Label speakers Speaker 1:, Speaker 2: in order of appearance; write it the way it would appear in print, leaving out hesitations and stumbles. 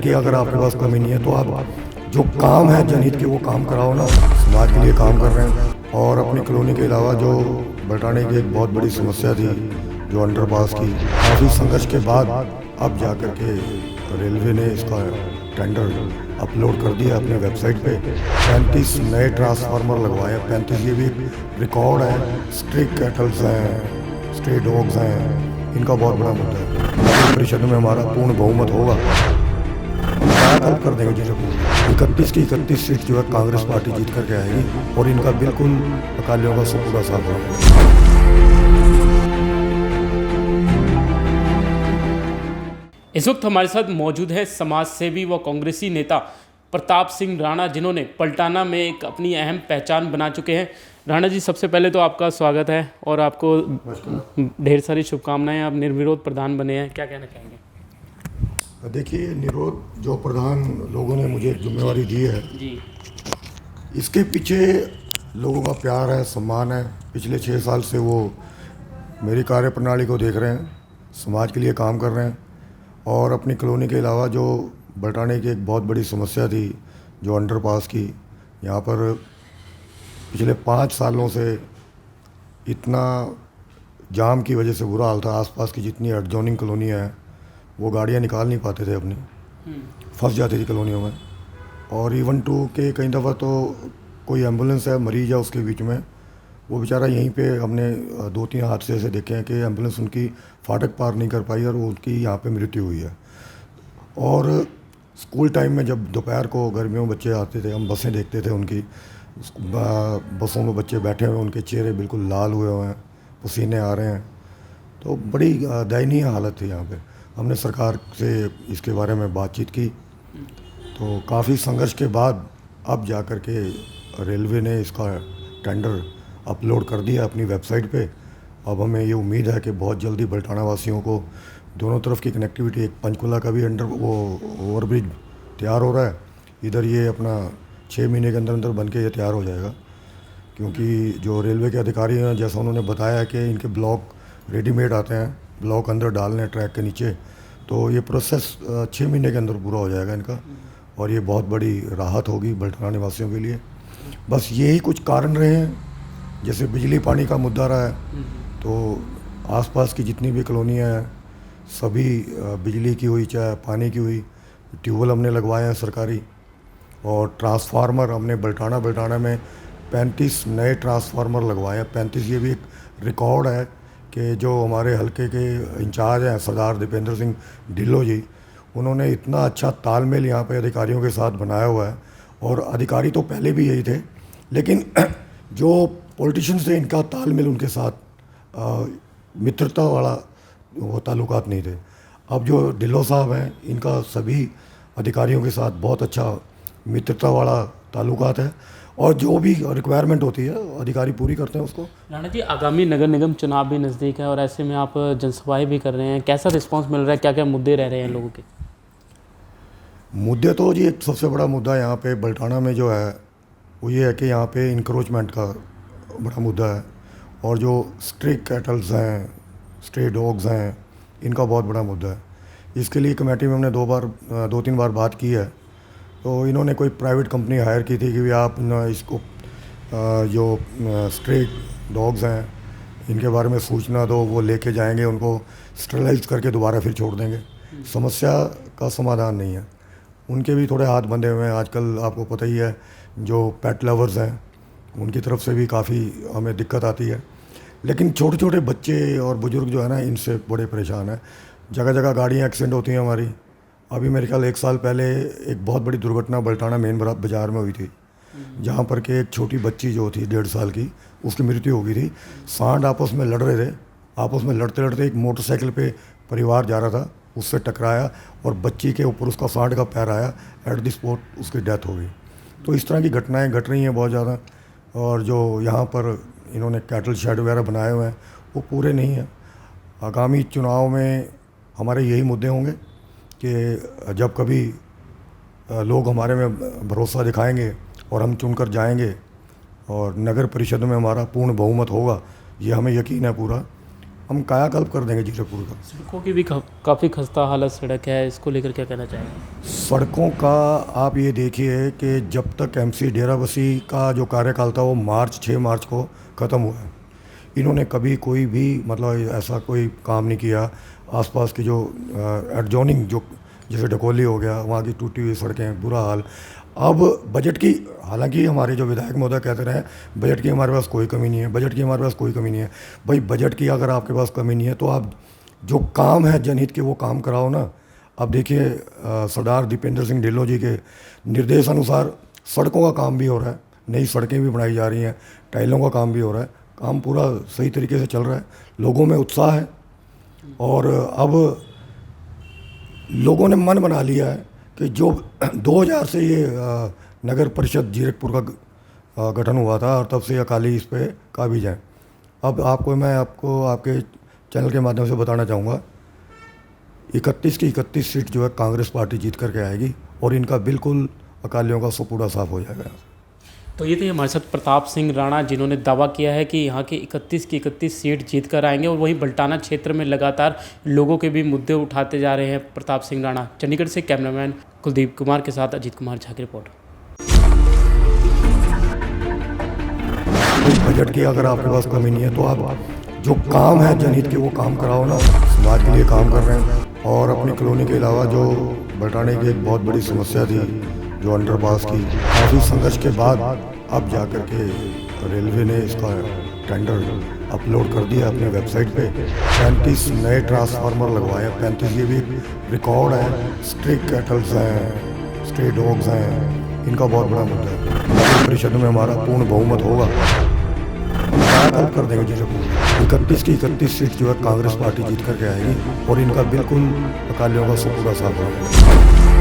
Speaker 1: Budget की अगर आपके पास कमी नहीं है तो आप जो काम है जनहित के वो काम कराओ ना। समाज के लिए काम कर रहे हैं और अपनी कॉलोनी के अलावा जो बटाने की एक बहुत बड़ी समस्या थी जो अंडरपास की, काफ़ी संघर्ष के बाद अब जा कर के रेलवे ने इसका टेंडर अपलोड कर दिया अपने वेबसाइट पे। 35 नए ट्रांसफार्मर लगवाए। 35 ये भी रिकॉर्ड है। स्ट्रे कैटल्स हैं, स्ट्रे डॉग्स हैं, इनका बहुत बड़ा मुद्दा है। परिषद में हमारा पूर्ण बहुमत होगा, हम कर देंगे चीज़ों को। 31 की 31 सीट जो है कांग्रेस पार्टी जीत करके आएगी और इनका बिल्कुल अकालियों का पूरा साथ रहेगा।
Speaker 2: इस वक्त हमारे साथ मौजूद है समाज सेवी व कांग्रेसी नेता प्रताप सिंह राणा, जिन्होंने पलटाना में एक अपनी अहम पहचान बना चुके हैं। राणा जी, सबसे पहले तो आपका स्वागत है और आपको ढेर सारी शुभकामनाएं। आप निर्विरोध प्रधान बने हैं, क्या कहना चाहेंगे?
Speaker 1: देखिए, निर्विरोध जो प्रधान लोगों ने मुझे जिम्मेवारी दी है
Speaker 2: जी,
Speaker 1: इसके पीछे लोगों का प्यार है, सम्मान है। पिछले 6 साल से वो मेरी कार्यप्रणाली को देख रहे हैं, समाज के लिए काम कर रहे हैं और अपनी कॉलोनी के अलावा जो बटाने की एक बहुत बड़ी समस्या थी जो अंडरपास की, यहाँ पर पिछले 5 सालों से इतना जाम की वजह से बुरा हाल था। आसपास की जितनी एडजॉइनिंग कॉलोनियाँ हैं वो गाड़ियाँ निकाल नहीं पाते थे अपनी, फंस जाती थी कॉलोनियों में। और इवन टू के कई दफ़ा तो कोई एम्बुलेंस है, मरीज है, उसके बीच में वो बेचारा यहीं पे हमने 2-3 हादसे ऐसे देखे हैं कि एम्बुलेंस उनकी फाटक पार नहीं कर पाई और उनकी यहाँ पे मृत्यु हुई है। और स्कूल टाइम में जब दोपहर को गर्मियों में बच्चे आते थे, हम बसें देखते थे उनकी, बसों में बच्चे बैठे हुए, उनके चेहरे बिल्कुल लाल हुए हुए हैं, पसीने आ रहे हैं, तो बड़ी दयनीय हालत थी यहाँ पे। हमने सरकार से इसके बारे में बातचीत की तो काफ़ी संघर्ष के बाद अब जा कर के रेलवे ने इसका टेंडर अपलोड कर दिया अपनी वेबसाइट पे। अब हमें ये उम्मीद है कि बहुत जल्दी बलटाना वासियों को दोनों तरफ की कनेक्टिविटी, एक पंचकुला का भी ओवरब्रिज तैयार हो रहा है, इधर ये अपना 6 महीने के अंदर अंदर बन के ये तैयार हो जाएगा। क्योंकि जो रेलवे के अधिकारी हैं, जैसा उन्होंने बताया कि इनके ब्लॉक रेडीमेड आते हैं, ब्लॉक अंदर डालने ट्रैक के नीचे, तो ये प्रोसेस 6 महीने के अंदर पूरा हो जाएगा इनका और ये बहुत बड़ी राहत होगी बलटाना निवासियों के लिए। बस यही कुछ कारण रहे हैं, जैसे बिजली पानी का मुद्दा रहा है, तो आसपास की जितनी भी कॉलोनियाँ हैं सभी बिजली की हुई चाहे पानी की हुई, ट्यूबवेल हमने लगवाए हैं सरकारी और ट्रांसफार्मर हमने बलटाना में 35 नए ट्रांसफार्मर लगवाए हैं। 35 ये भी एक रिकॉर्ड है कि जो हमारे हलके के इंचार्ज हैं सरदार दीपेंद्र सिंह ढिल्लों जी, उन्होंने इतना अच्छा तालमेल यहाँ पे अधिकारियों के साथ बनाया हुआ है। और अधिकारी तो पहले भी यही थे, लेकिन जो पॉलिटिशियंस थे इनका तालमेल उनके साथ मित्रता वाला वो ताल्लुकात नहीं थे। अब जो ढिल्लों साहब हैं इनका सभी अधिकारियों के साथ बहुत अच्छा मित्रता वाला ताल्लुकात है और जो भी रिक्वायरमेंट होती है अधिकारी पूरी करते हैं उसको।
Speaker 2: राणा जी, आगामी नगर निगम चुनाव भी नज़दीक है और ऐसे में आप जनसभाएं भी कर रहे हैं, कैसा रिस्पांस मिल रहा है? क्या क्या मुद्दे रह रहे हैं लोगों के?
Speaker 1: मुद्दे तो जी एक सबसे बड़ा मुद्दा यहाँ पे बलटाना में जो है वो ये है कि यहाँ पे इंक्रोचमेंट का बड़ा मुद्दा है और जो स्ट्रे कैटल्स हैं, स्ट्रे डॉग्स हैं, इनका बहुत बड़ा मुद्दा है। इसके लिए कमेटी में हमने 2-3 बार बात की है। तो इन्होंने कोई प्राइवेट कंपनी हायर की थी कि आप इसको जो स्ट्रे डॉग्स हैं इनके बारे में सूचना दो, वो लेके जाएंगे, उनको स्टरलाइज करके दोबारा फिर छोड़ देंगे। समस्या का समाधान नहीं है। उनके भी थोड़े हाथ बंधे हुए हैं आजकल, आपको पता ही है। जो पेट लवर्स हैं उनकी तरफ से भी काफ़ी हमें दिक्कत आती है। लेकिन छोटे छोटे बच्चे और बुज़ुर्ग जो है ना, इनसे बड़े परेशान हैं। जगह जगह गाड़ियाँ एक्सीडेंट होती हैं हमारी। अभी मेरे ख्याल 1 साल पहले एक बहुत बड़ी दुर्घटना बलटाना मेन बाज़ार में हुई थी, जहाँ पर कि एक छोटी बच्ची जो थी 1.5 साल की, उसकी मृत्यु हो गई थी। सांड आपस में लड़ रहे थे, आपस में लड़ते लड़ते एक मोटरसाइकिल पे परिवार जा रहा था, उससे टकराया और बच्ची के ऊपर उसका सांड का पैर आया, एट द स्पॉट उसकी डेथ हो गई। तो इस तरह की घटनाएं घट रही हैं बहुत ज़्यादा। और जो यहाँ पर इन्होंने कैटल शेड वगैरह बनाए हुए हैं वो पूरे नहीं हैं। आगामी चुनाव में हमारे यही मुद्दे होंगे कि जब कभी लोग हमारे में भरोसा दिखाएंगे और हम चुनकर जाएंगे और नगर परिषद में हमारा पूर्ण बहुमत होगा, ये हमें यकीन है पूरा। हम कायाकल्प कर देंगे जीरकपुर का।
Speaker 2: सड़कों की भी काफ़ी खस्ता हालत सड़क है, इसको लेकर क्या कहना चाहेंगे?
Speaker 1: सड़कों का आप ये देखिए कि जब तक एमसी डेराबस्सी का जो कार्यकाल था वो 6 मार्च को ख़त्म हुआ है, इन्होंने कभी कोई भी मतलब ऐसा कोई काम नहीं किया। आसपास की जो एडजॉइनिंग जो जैसे डकोली हो गया, वहाँ की टूटी हुई सड़कें, बुरा हाल। अब बजट की, हालांकि हमारे जो विधायक महोदय कहते रहे बजट की हमारे पास कोई कमी नहीं है, बजट की हमारे पास कोई कमी नहीं है। भाई बजट की अगर आपके पास कमी नहीं है तो आप जो काम है जनहित के वो काम कराओ ना। अब देखिए सरदार दीपेंद्र सिंह ढिल्लों जी के निर्देश अनुसार सड़कों का काम भी हो रहा है, नई सड़कें भी बनाई जा रही हैं, टाइलों का काम भी हो रहा है, काम पूरा सही तरीके से चल रहा है, लोगों में उत्साह है। और अब लोगों ने मन बना लिया है कि जो 2000 से ये नगर परिषद जीरकपुर का गठन हुआ था और तब से अकाली इस पे काबिज है। अब मैं आपको आपके चैनल के माध्यम से बताना चाहूँगा, 31 की 31 सीट जो है कांग्रेस पार्टी जीत करके आएगी और इनका बिल्कुल अकालियों का सुपूड़ा साफ हो जाएगा।
Speaker 2: तो ये थे हमारे साथ प्रताप सिंह राणा, जिन्होंने दावा किया है कि यहाँ के 31 की 31 सीट जीत कर आएंगे और वहीं बल्टाना क्षेत्र में लगातार लोगों के भी मुद्दे उठाते जा रहे हैं प्रताप सिंह राणा। चंडीगढ़ से कैमरामैन कुलदीप कुमार के साथ अजीत कुमार झा की रिपोर्ट।
Speaker 1: बजट की अगर आपके पास कमी नहीं है तो आप जो काम है जनहित के वो काम कराओ ना। समाज के लिए काम कर रहे हैं और अपनी कॉलोनी के अलावा जो बल्टाने की एक बहुत बड़ी समस्या थी, जो अंडरपास की, काफ़ी संघर्ष के बाद अब जा कर के रेलवे ने इसका टेंडर अपलोड कर दिया अपनी वेबसाइट पे। 35 नए ट्रांसफार्मर लगवाए, 35 ये भी रिकॉर्ड है। स्ट्रे कैटल्स हैं, स्ट्रे डॉग्स हैं, इनका बहुत बड़ा मुद्दा है। परिषद में हमारा पूर्ण बहुमत होगा, हम कर देंगे जीरकपुर। 31 की 31 सीट जो है कांग्रेस पार्टी जीत करके आएगी और इनका बिल्कुल अकालियों का सुपूड़ा साफ होगा।